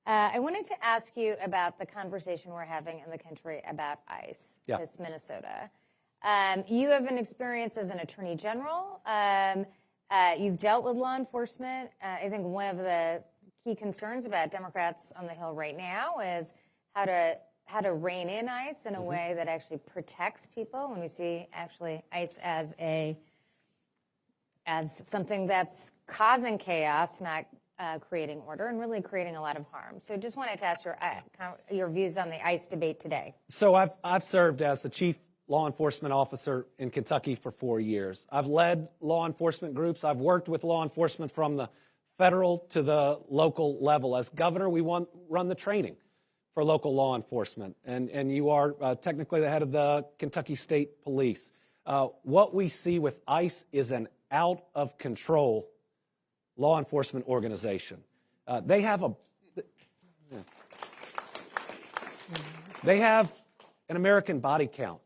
I wanted to ask you about the conversation we're having in the country about ICE, this Minnesota. You have an experience as an attorney general. You've dealt with law enforcement. I think one of the key concerns about Democrats on the Hill right now is how to rein in ICE in a way that actually protects people. When we see actually ICE as something that's causing chaos, not creating order, and really creating a lot of harm. So just wanted to ask your views on the ICE debate today. So I've served as the chief law enforcement officer in Kentucky for 4 years. I've led law enforcement groups. I've worked with law enforcement from the federal to the local level. As governor, we run the training for local law enforcement, and you are technically the head of the Kentucky State Police. What we see with ICE is an out-of-control law enforcement organization. They have an American body count.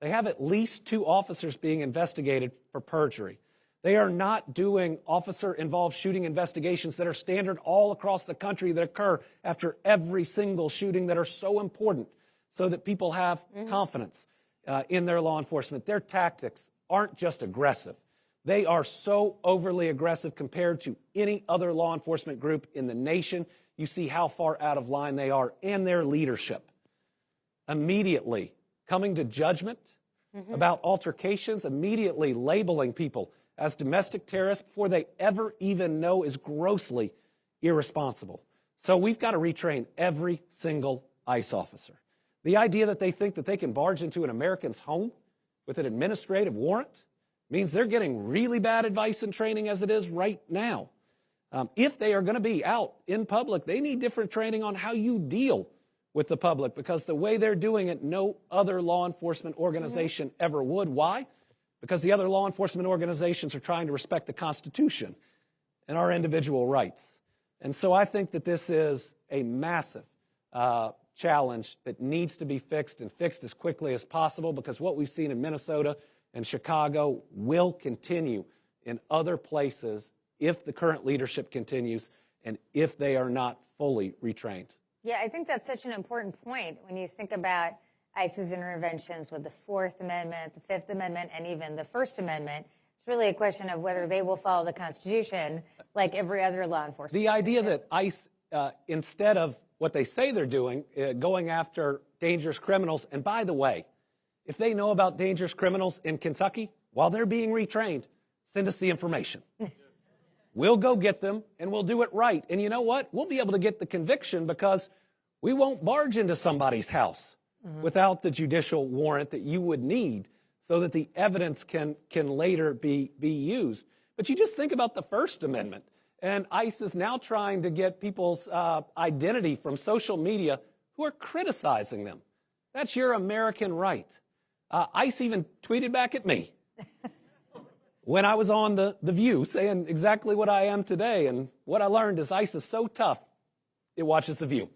They have at least 2 officers being investigated for perjury. They are not doing officer-involved shooting investigations that are standard all across the country that occur after every single shooting that are so important so that people have confidence in their law enforcement. Their tactics aren't just aggressive. They are so overly aggressive compared to any other law enforcement group in the nation. You see how far out of line they are, and their leadership. Immediately coming to judgment about altercations, immediately labeling people as domestic terrorists before they ever even know is grossly irresponsible. So we've got to retrain every single ICE officer. The idea that they think that they can barge into an American's home with an administrative warrant means they're getting really bad advice and training as it is right now. If they are going to be out in public, they need different training on how you deal with the public, because the way they're doing it, no other law enforcement organization ever would. Why? Because the other law enforcement organizations are trying to respect the Constitution and our individual rights. And so I think that this is a massive challenge that needs to be fixed, and fixed as quickly as possible, because what we've seen in Minnesota and Chicago will continue in other places if the current leadership continues and if they are not fully retrained. Yeah, I think that's such an important point when you think about ICE's interventions with the Fourth Amendment, the Fifth Amendment, and even the First Amendment. It's really a question of whether they will follow the Constitution like every other law enforcement. The idea that ICE, instead of what they say they're doing, going after dangerous criminals, and by the way, if they know about dangerous criminals in Kentucky, while they're being retrained, send us the information. We'll go get them, and we'll do it right. And you know what? We'll be able to get the conviction because we won't barge into somebody's house without the judicial warrant that you would need so that the evidence can later be used. But you just think about the First Amendment, and ICE is now trying to get people's identity from social media who are criticizing them. That's your American right. ICE even tweeted back at me when I was on The View, saying exactly what I am today. And what I learned is ICE is so tough, it watches The View.